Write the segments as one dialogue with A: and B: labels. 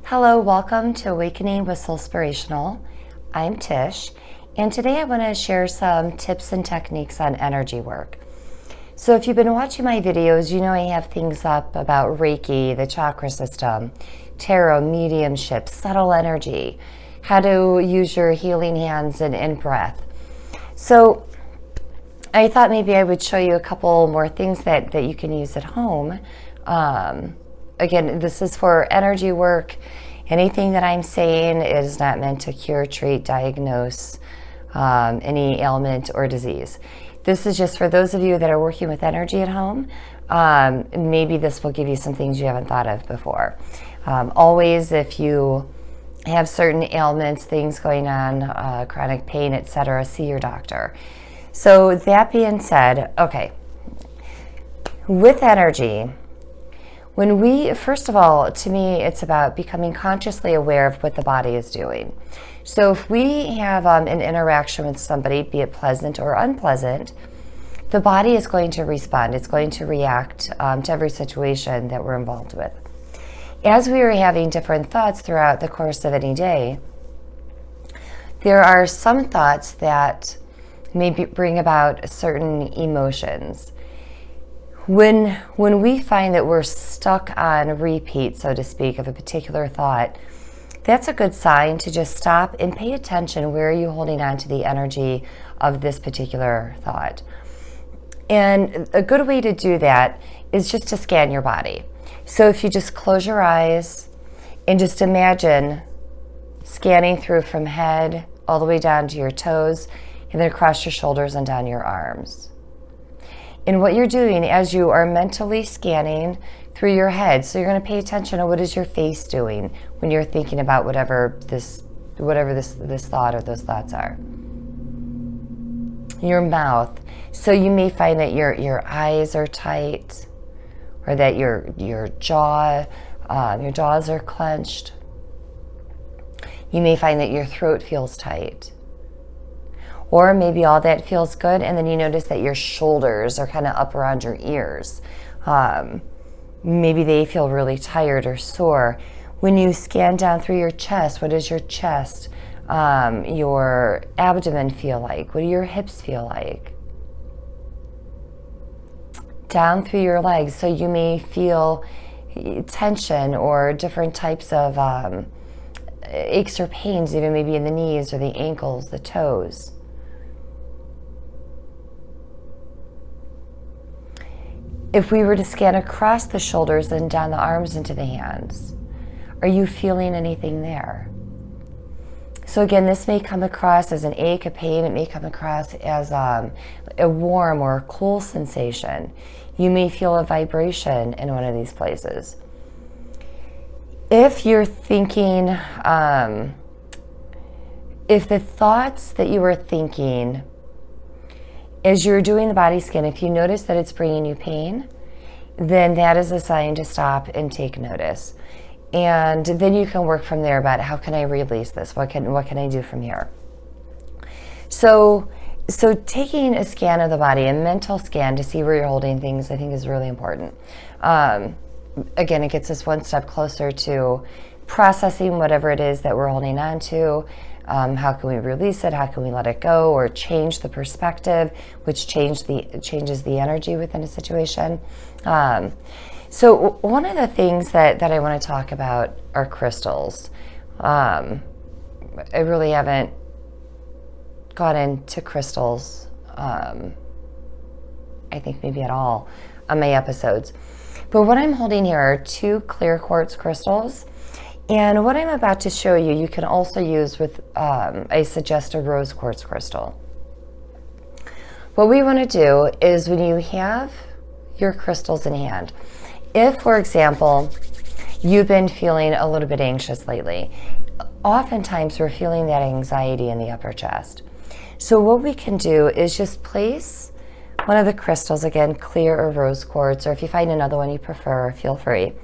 A: Hello, welcome to Awakening with Soulspirational. I'm Tish, and today I want to share some tips and techniques on energy work. So if you've been watching my videos, you know I have things up about Reiki, the chakra system, tarot, mediumship, subtle energy, how to use your healing hands and breath. So I thought maybe I would show you a couple more things that you can use at home. Again, this is for energy work. Anything that I'm saying is not meant to cure, treat, diagnose any ailment or disease. This is just for those of you that are working with energy at home. Maybe this will give you some things you haven't thought of before. Always, if you have certain ailments, things going on, chronic pain, etc., see your doctor. So that being said, okay, with energy, when we, first of all, to me, it's about becoming consciously aware of what the body is doing. So if we have an interaction with somebody, be it pleasant or unpleasant, the body is going to respond. It's going to react to every situation that we're involved with. As we are having different thoughts throughout the course of any day, there are some thoughts that may bring about certain emotions. When we find that we're stuck on repeat, so to speak, of a particular thought, that's a good sign to just stop and pay attention. Where are you holding on to the energy of this particular thought? And a good way to do that is just to scan your body. So if you just close your eyes and just imagine scanning through from head all the way down to your toes and then across your shoulders and down your arms. And what you're doing as you are mentally scanning through your head, so you're going to pay attention to what is your face doing when you're thinking about whatever this thought or those thoughts are. Your mouth. So you may find that your eyes are tight, or that your jaws are clenched. You may find that your throat feels tight. Or maybe all that feels good, and then you notice that your shoulders are kind of up around your ears. Maybe they feel really tired or sore. When you scan down through your chest, what does your chest, your abdomen feel like? What do your hips feel like? Down through your legs, so you may feel tension or different types of aches or pains, even maybe in the knees or the ankles, the toes. If we were to scan across the shoulders and down the arms into the hands, are you feeling anything there? So again, this may come across as an ache, a pain. It may come across as a warm or a cool sensation. You may feel a vibration in one of these places. If you're thinking, if the thoughts that you are thinking as you're doing the body scan, if you notice that it's bringing you pain, then that is a sign to stop and take notice. And then you can work from there about how can I release this? What can I do from here? So taking a scan of the body, a mental scan to see where you're holding things, I think is really important. Again, it gets us one step closer to processing whatever it is that we're holding on to. How can we release it? How can we let it go or change the perspective, which changes the energy within a situation? So one of the things that I want to talk about are crystals. I really haven't gone into crystals, I think maybe at all, on my episodes. But what I'm holding here are 2 clear quartz crystals. And what I'm about to show you, you can also use with, I suggest a rose quartz crystal. What we want to do is when you have your crystals in hand, if, for example, you've been feeling a little bit anxious lately, oftentimes we're feeling that anxiety in the upper chest. So what we can do is just place one of the crystals, again, clear or rose quartz, or if you find another one you prefer, feel free.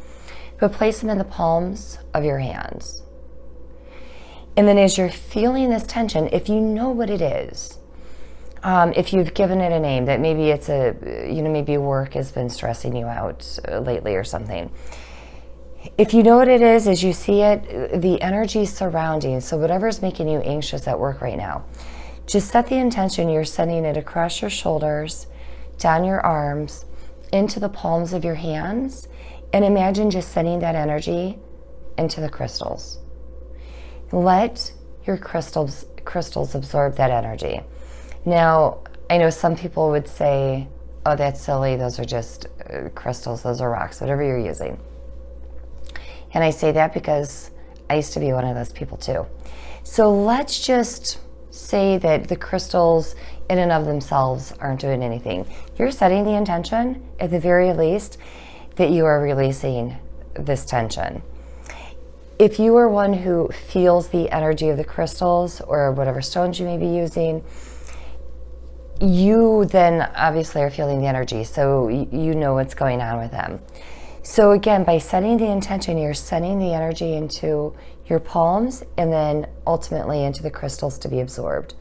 A: But place them in the palms of your hands. And then as you're feeling this tension, if you know what it is, if you've given it a name, that maybe it's maybe work has been stressing you out lately or something, If you know what it is, as you see it, the energy surrounding, so whatever's making you anxious at work right now, just set the intention you're sending it across your shoulders, down your arms, into the palms of your hands, and imagine just sending that energy into the crystals. Let your crystals absorb that energy. Now, I know some people would say, oh, that's silly, those are just crystals, those are rocks, whatever you're using. And I say that because I used to be one of those people too. So let's just say that the crystals in and of themselves aren't doing anything. You're setting the intention, at the very least, that you are releasing this tension. If you are one who feels the energy of the crystals or whatever stones you may be using, you then obviously are feeling the energy, so you know what's going on with them. So again, by setting the intention, you're sending the energy into your palms and then ultimately into the crystals to be absorbed.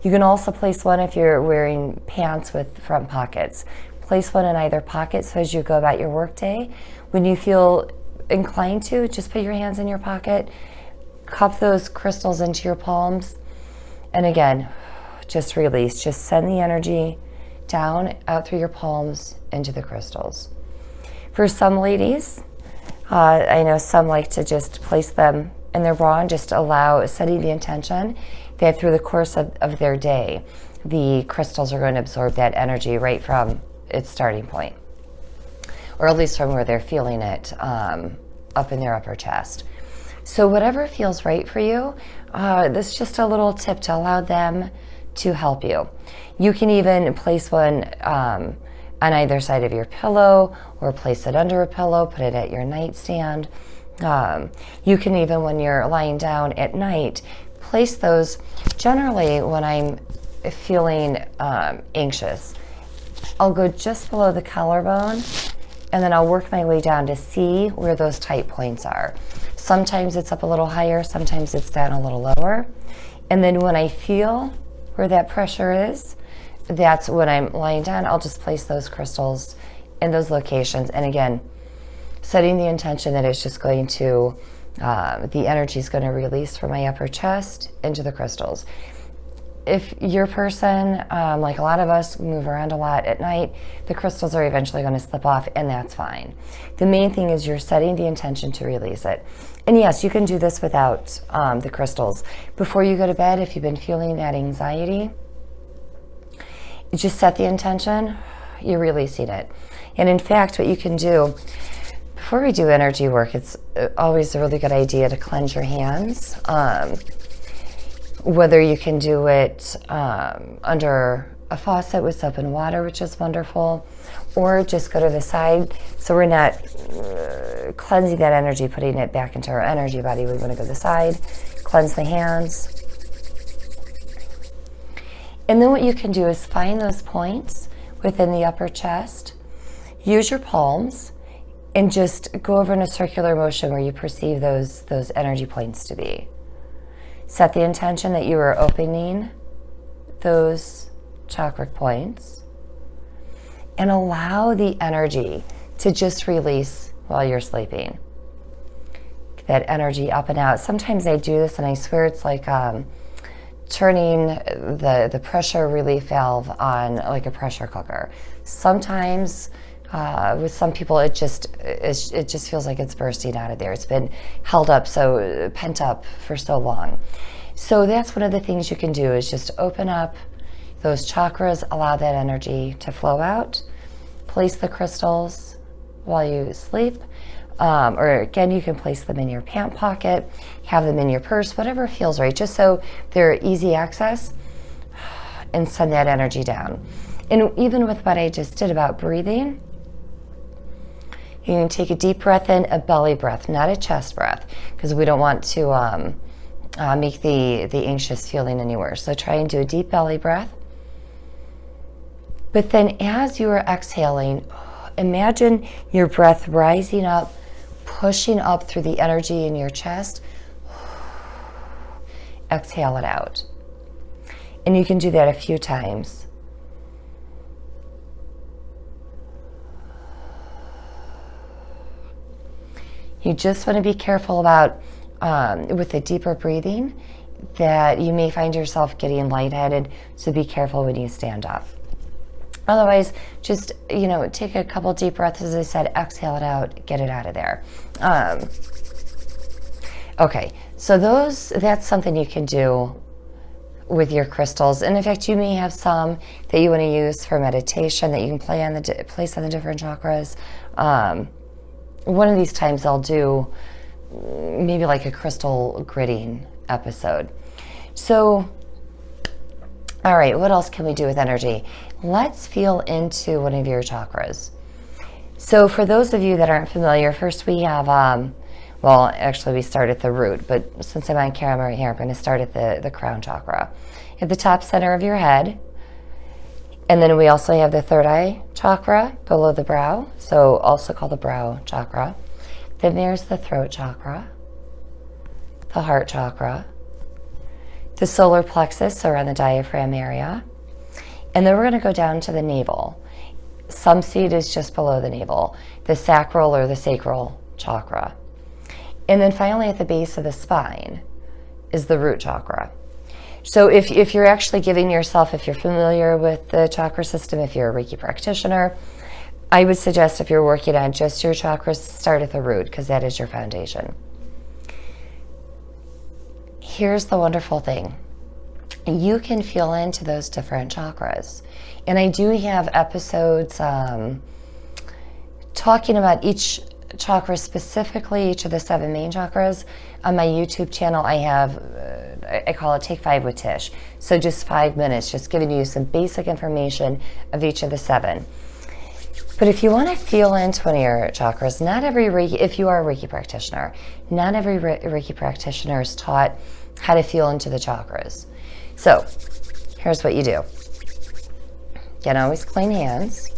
A: You can also place one if you're wearing pants with front pockets. Place one in either pocket, so as you go about your workday, when you feel inclined to, just put your hands in your pocket, cup those crystals into your palms, and again, just release. Just send the energy down, out through your palms, into the crystals. For some ladies, I know some like to just place them in their bra and just allow, setting the intention that through the course of their day, the crystals are going to absorb that energy right from its starting point, or at least from where they're feeling it up in their upper chest. So whatever feels right for you, this is just a little tip to allow them to help you. You can even place one on either side of your pillow, or place it under a pillow, put it at your nightstand. You can even, when you're lying down at night, place those. Generally, when I'm feeling anxious, I'll go just below the collarbone, and then I'll work my way down to see where those tight points are. Sometimes it's up a little higher, sometimes it's down a little lower. And then when I feel where that pressure is, that's when I'm lying down, I'll just place those crystals in those locations. And again, setting the intention that it's just going to, the energy is going to release from my upper chest into the crystals. If your person, like a lot of us, move around a lot at night, the crystals are eventually going to slip off, and that's fine. The main thing is you're setting the intention to release it. And yes, you can do this without the crystals. Before you go to bed, if you've been feeling that anxiety, just set the intention, you're releasing it. And in fact, what you can do, before we do energy work, it's always a really good idea to cleanse your hands. Whether you can do it under a faucet with soap and water, which is wonderful, or just go to the side. So we're not cleansing that energy, putting it back into our energy body. We want to go to the side, cleanse the hands. And then what you can do is find those points within the upper chest, use your palms, and just go over in a circular motion where you perceive those energy points to be. Set the intention that you are opening those chakra points, and allow the energy to just release while you're sleeping. That energy up and out. Sometimes I do this and I swear it's like turning the pressure relief valve on like a pressure cooker. Sometimes with some people it just feels like it's bursting out of there. It's been held up, so pent up for so long. So that's one of the things you can do, is just open up those chakras, allow that energy to flow out, place the crystals while you sleep, or again, you can place them in your pant pocket, have them in your purse, whatever feels right, just so they're easy access, and send that energy down. And even with what I just did about breathing, you can take a deep breath in, a belly breath, not a chest breath, because we don't want to make the anxious feeling any worse. So try and do a deep belly breath. But then as you are exhaling, imagine your breath rising up, pushing up through the energy in your chest. Exhale it out. And you can do that a few times. You just want to be careful about, with the deeper breathing, that you may find yourself getting lightheaded, so be careful when you stand up. Otherwise, just, take a couple deep breaths. As I said, exhale it out, get it out of there. Okay, so that's something you can do with your crystals. And in fact, you may have some that you want to use for meditation that you can place on the different chakras. One of these times I'll do maybe like a crystal gridding episode. So, all right, what else can we do with energy? Let's feel into one of your chakras. So for those of you that aren't familiar, first we have, well, actually we start at the root, but since I'm on camera right here, I'm going to start at the crown chakra. At the top center of your head. And then we also have the third eye chakra below the brow, so also called the brow chakra. Then there's the throat chakra, the heart chakra, the solar plexus around the diaphragm area. And then we're going to go down to the navel. Some see it as just below the navel, the sacral or the sacral chakra. And then finally at the base of the spine is the root chakra. So if you're actually giving yourself, if you're familiar with the chakra system, if you're a Reiki practitioner, I would suggest if you're working on just your chakras, start at the root, because that is your foundation. Here's the wonderful thing. You can feel into those different chakras. And I do have episodes talking about each chakra specifically, each of the 7 main chakras. On my YouTube channel, I have, I call it Take 5 with Tish. So just 5 minutes, just giving you some basic information of each of the 7. But if you want to feel into one of your chakras, not every Reiki, if you are a Reiki practitioner, not every Reiki practitioner is taught how to feel into the chakras. So here's what you do. Get always clean hands.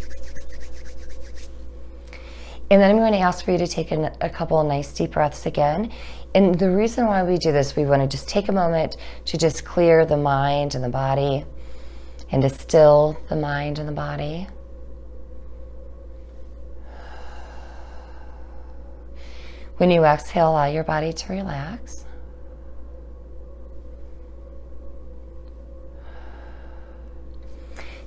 A: And then I'm going to ask for you to take a couple of nice deep breaths again. And the reason why we do this, we want to just take a moment to just clear the mind and the body and to still the mind and the body. When you exhale, allow your body to relax.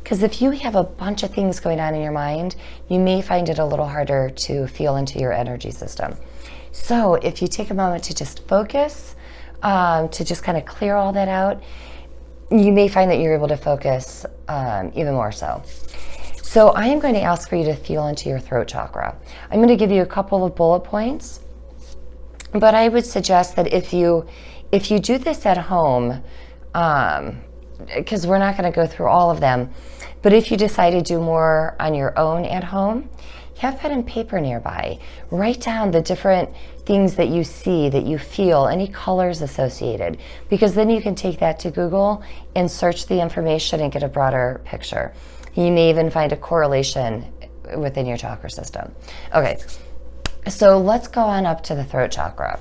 A: Because if you have a bunch of things going on in your mind, you may find it a little harder to feel into your energy system. So if you take a moment to just focus, to just kind of clear all that out, you may find that you're able to focus even more so. So I am going to ask for you to feel into your throat chakra. I'm going to give you a couple of bullet points, but I would suggest that if you do this at home, because we're not going to go through all of them, but if you decide to do more on your own at home, have pen and paper nearby. Write down the different things that you see, that you feel, any colors associated, because then you can take that to Google and search the information and get a broader picture. You may even find a correlation within your chakra system. Okay, so let's go on up to the throat chakra.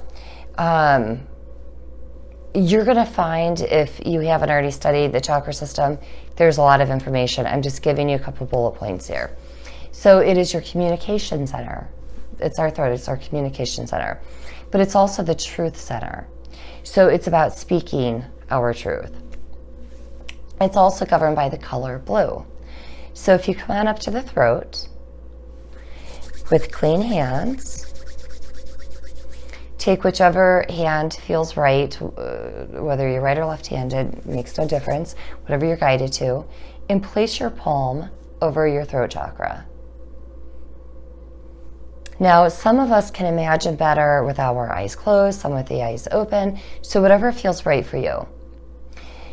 A: You're going to find, if you haven't already studied the chakra system, there's a lot of information. I'm just giving you a couple bullet points here. So it is your communication center. It's our throat, it's our communication center. But it's also the truth center. So it's about speaking our truth. It's also governed by the color blue. So if you come on up to the throat with clean hands, take whichever hand feels right, whether you're right or left-handed, makes no difference, whatever you're guided to, and place your palm over your throat chakra. Now, some of us can imagine better with our eyes closed, some with the eyes open, so whatever feels right for you.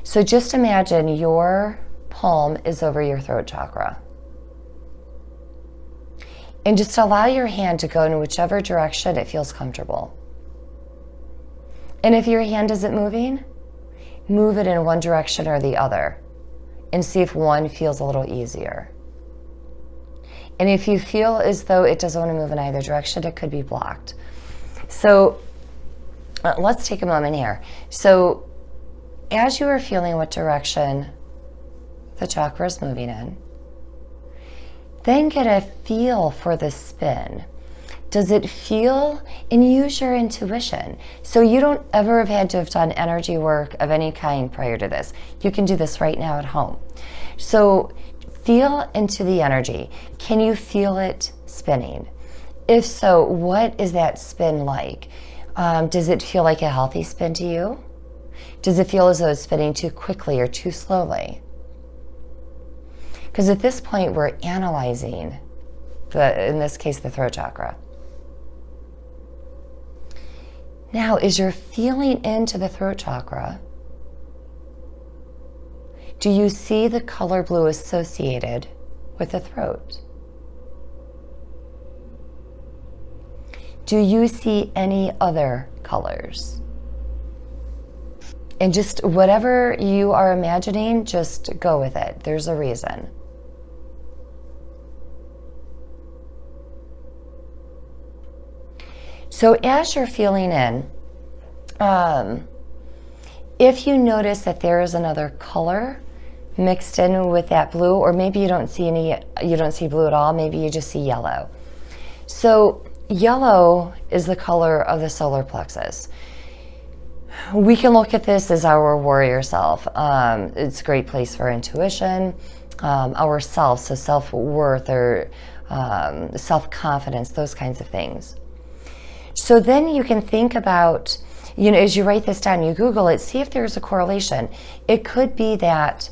A: So just imagine your palm is over your throat chakra. And just allow your hand to go in whichever direction it feels comfortable. And if your hand isn't moving, move it in one direction or the other and see if one feels a little easier. And if you feel as though it doesn't want to move in either direction, it could be blocked. So let's take a moment here. So as you are feeling what direction the chakra is moving in, then get a feel for the spin. Does it feel, and use your intuition. So you don't ever have had to have done energy work of any kind prior to this. You can do this right now at home. So feel into the energy. Can you feel it spinning? If so, what is that spin like? Does it feel like a healthy spin to you? Does it feel as though it's spinning too quickly or too slowly? Because at this point, we're analyzing, in this case, the throat chakra. Now, as you're feeling into the throat chakra, do you see the color blue associated with the throat? Do you see any other colors? And just whatever you are imagining, just go with it. There's a reason. So as you're feeling in, if you notice that there is another color mixed in with that blue, or maybe you don't see blue at all, maybe you just see yellow. So yellow is the color of the solar plexus. We can look at this as our warrior self. It's a great place for intuition, our self, so self-worth or self-confidence, those kinds of things. So then you can think about, as you write this down, you Google it, see if there's a correlation. It could be that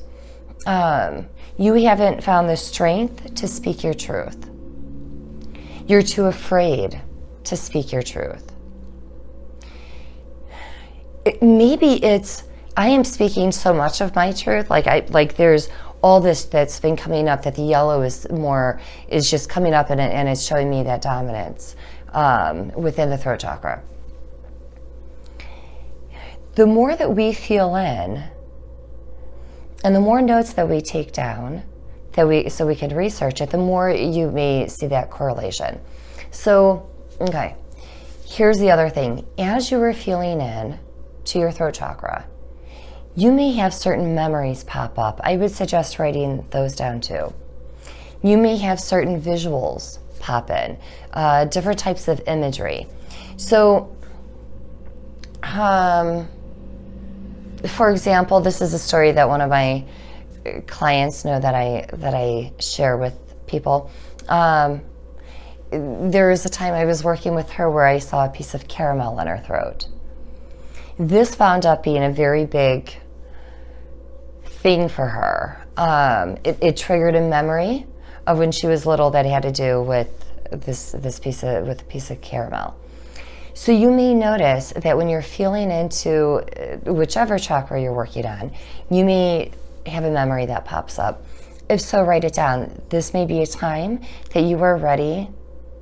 A: you haven't found the strength to speak your truth. You're too afraid to speak your truth. Maybe it's, I am speaking so much of my truth, like there's all this that's been coming up, that the yellow is just coming up, and it's showing me that dominance within the throat chakra. The more that we feel in, and the more notes that we take down, so we can research it, the more you may see that correlation. So, okay, here's the other thing. As you were feeling in to your throat chakra, you may have certain memories pop up. I would suggest writing those down too. You may have certain visuals pop in, different types of imagery. So, for example, this is a story that one of my clients know that I share with people. There was a time I was working with her where I saw a piece of caramel in her throat. This wound up being a very big thing for her. It triggered a memory of when she was little that had to do with this piece of caramel. So you may notice that when you're feeling into whichever chakra you're working on, you may have a memory that pops up. If so, write it down. This may be a time that you are ready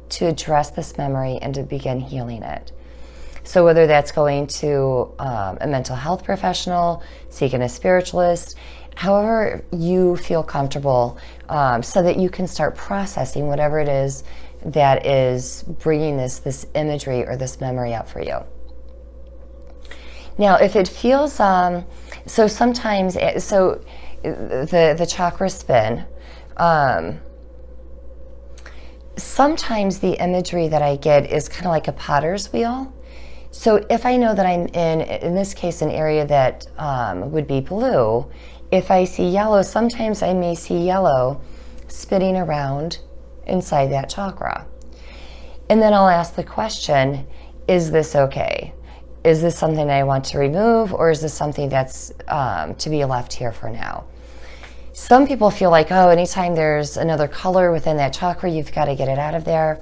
A: to address this memory and to begin healing it. So whether that's going to a mental health professional, seeking a spiritualist, however you feel comfortable, so that you can start processing whatever it is that is bringing this imagery or this memory up for you. Now, if it feels, so sometimes, the chakra spin, sometimes the imagery that I get is kind of like a potter's wheel. So if I know that I'm in this case, an area that would be blue, if I see yellow, sometimes I may see yellow spinning around inside that chakra. And then I'll ask the question, is this okay? Is this something I want to remove, or is this something that's to be left here for now? Some people feel like, oh, anytime there's another color within that chakra, you've got to get it out of there.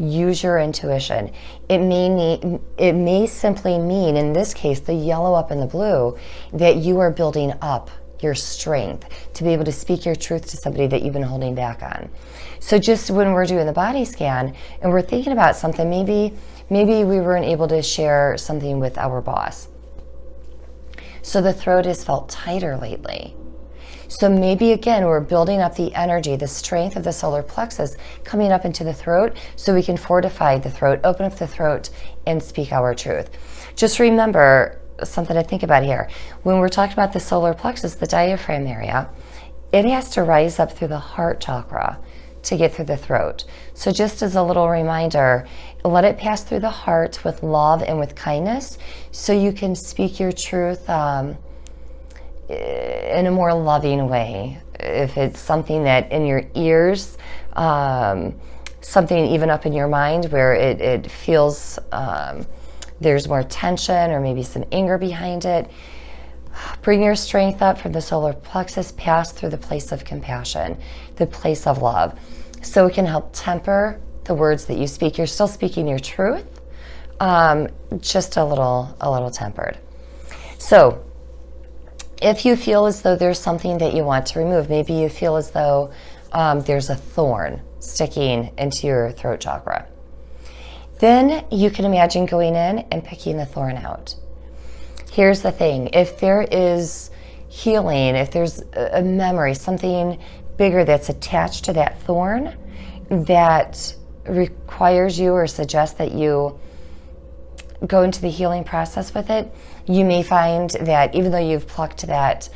A: Use your intuition. It may simply mean, in this case, the yellow up in the blue, that you are building up your strength to be able to speak your truth to somebody that you've been holding back on. So just when we're doing the body scan and we're thinking about something, maybe we weren't able to share something with our boss. So the throat has felt tighter lately. So maybe again, we're building up the energy, the strength of the solar plexus coming up into the throat so we can fortify the throat, open up the throat, and speak our truth. Just remember something to think about here. When we're talking about the solar plexus, the diaphragm area, it has to rise up through the heart chakra to get through the throat. So just as a little reminder, let it pass through the heart with love and with kindness, so you can speak your truth in a more loving way. If it's something that in your ears, something even up in your mind where it feels there's more tension or maybe some anger behind it, bring your strength up from the solar plexus, pass through the place of compassion, the place of love, so it can help temper the words that you speak. You're still speaking your truth, just a little tempered. So if you feel as though there's something that you want to remove, maybe you feel as though there's a thorn sticking into your throat chakra, then you can imagine going in and picking the thorn out. Here's the thing, if there is healing, if there's a memory, something bigger that's attached to that thorn that requires you or suggests that you go into the healing process with it, you may find that even though you've plucked that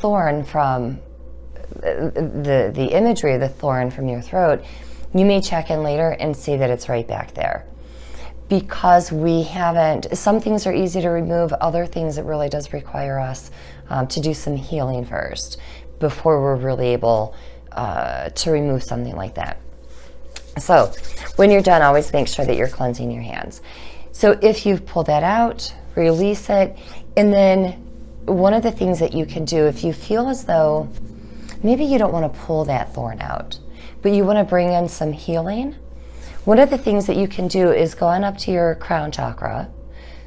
A: thorn from the imagery of the thorn from your throat, you may check in later and see that it's right back there. Because some things are easy to remove, other things it really does require us to do some healing first before we're really able to remove something like that. So when you're done, always make sure that you're cleansing your hands. So if you've pulled that out, release it. And then one of the things that you can do, if you feel as though maybe you don't want to pull that thorn out, but you want to bring in some healing, one of the things that you can do is go on up to your crown chakra,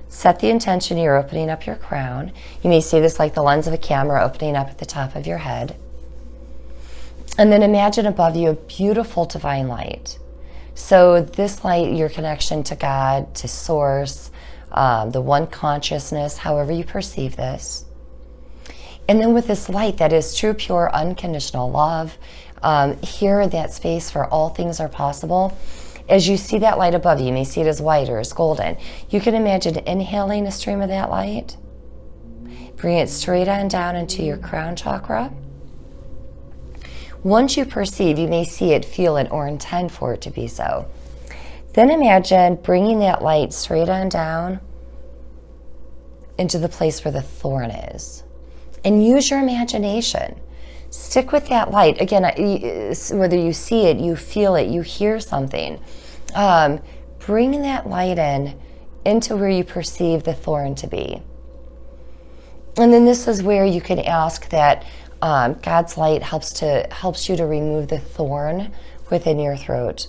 A: set the intention you're opening up your crown. You may see this like the lens of a camera opening up at the top of your head. And then imagine above you a beautiful divine light. So this light, your connection to God, to Source, the one consciousness, however you perceive this. And then with this light that is true, pure, unconditional love, here in that space where all things are possible, as you see that light above you, you may see it as white or as golden. You can imagine inhaling a stream of that light. Bring it straight on down into your crown chakra. Once you perceive, you may see it, feel it, or intend for it to be so. Then imagine bringing that light straight on down into the place where the thorn is. And use your imagination. Stick with that light. Again, whether you see it, you feel it, you hear something. Bring that light into where you perceive the thorn to be. And then this is where you can ask that God's light helps you to remove the thorn within your throat.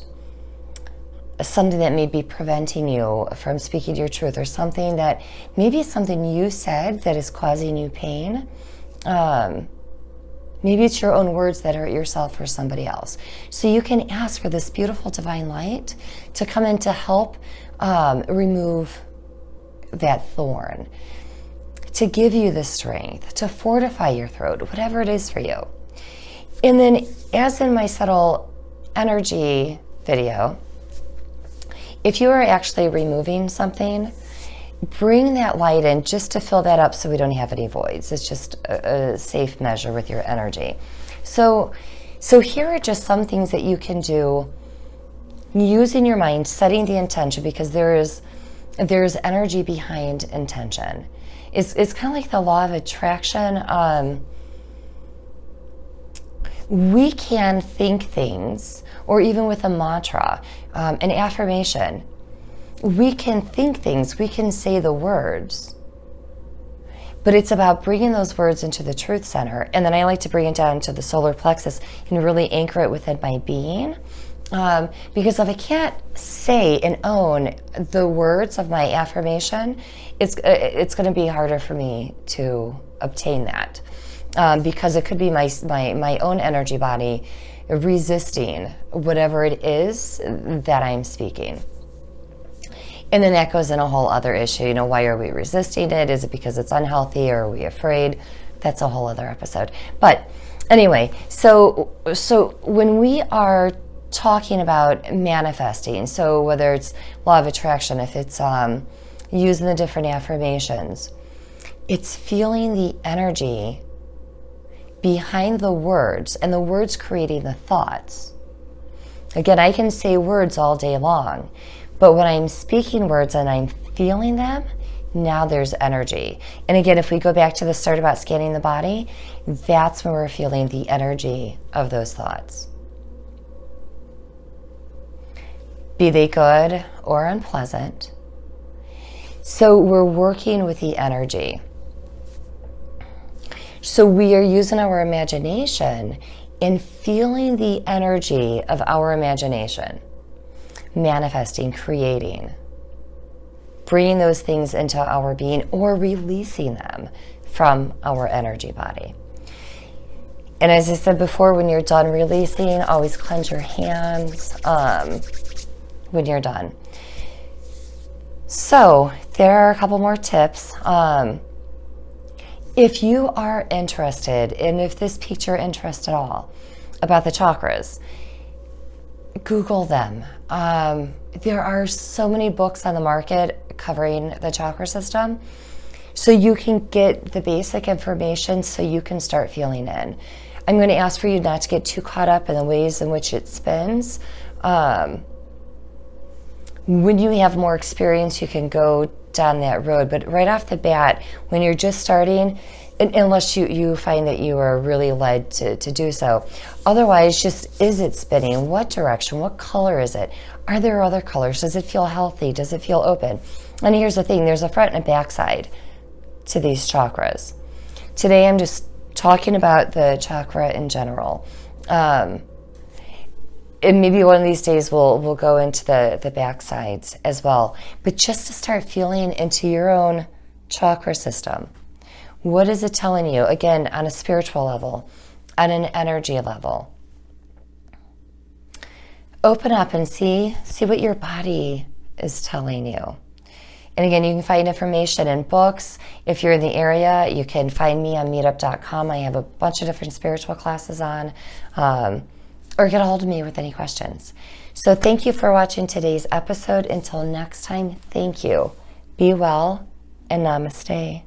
A: Something that may be preventing you from speaking your truth, or something that maybe it's something you said that is causing you pain. Maybe it's your own words that hurt yourself or somebody else. So you can ask for this beautiful divine light to come in to help remove that thorn, to give you the strength, to fortify your throat, whatever it is for you. And then, as in my subtle energy video, if you are actually removing something, bring that light in just to fill that up so we don't have any voids. It's just a safe measure with your energy. So here are just some things that you can do using your mind, setting the intention, because there's energy behind intention. It's kind of like the law of attraction. We can think things, or even with a mantra, an affirmation, we can think things, we can say the words, but it's about bringing those words into the truth center. And then I like to bring it down to the solar plexus and really anchor it within my being. Because if I can't say and own the words of my affirmation, it's going to be harder for me to obtain that. Because it could be my own energy body resisting whatever it is that I'm speaking. And then that goes in a whole other issue. Why are we resisting it? Is it because it's unhealthy, or are we afraid? That's a whole other episode. But anyway, so when we are talking about manifesting, so whether it's law of attraction, if it's using the different affirmations, it's feeling the energy behind the words, and the words creating the thoughts. Again, I can say words all day long, but when I'm speaking words and I'm feeling them, now there's energy. And again, if we go back to the start about scanning the body, that's when we're feeling the energy of those thoughts. Be they good or unpleasant. So we're working with the energy. So we are using our imagination and feeling the energy of our imagination, manifesting, creating, bringing those things into our being or releasing them from our energy body. And as I said before, when you're done releasing, always cleanse your hands when you're done. So there are a couple more tips. If you are interested, and if this piqued your interest at all about the chakras, Google them. There are so many books on the market covering the chakra system, so you can get the basic information so you can start feeling in. I'm going to ask for you not to get too caught up in the ways in which it spins. When you have more experience, you can go down that road. But right off the bat, when you're just starting, unless you find that you are really led to do so. Otherwise, just, is it spinning? What direction? What color is it? Are there other colors? Does it feel healthy? Does it feel open? And here's the thing, there's a front and a back side to these chakras. Today, I'm just talking about the chakra in general. And maybe one of these days we'll go into the back sides as well. But just to start feeling into your own chakra system. What is it telling you? Again, on a spiritual level, on an energy level. Open up and see what your body is telling you. And again, you can find information in books. If you're in the area, you can find me on meetup.com. I have a bunch of different spiritual classes on. Or get a hold of me with any questions. So thank you for watching today's episode. Until next time, thank you. Be well and namaste.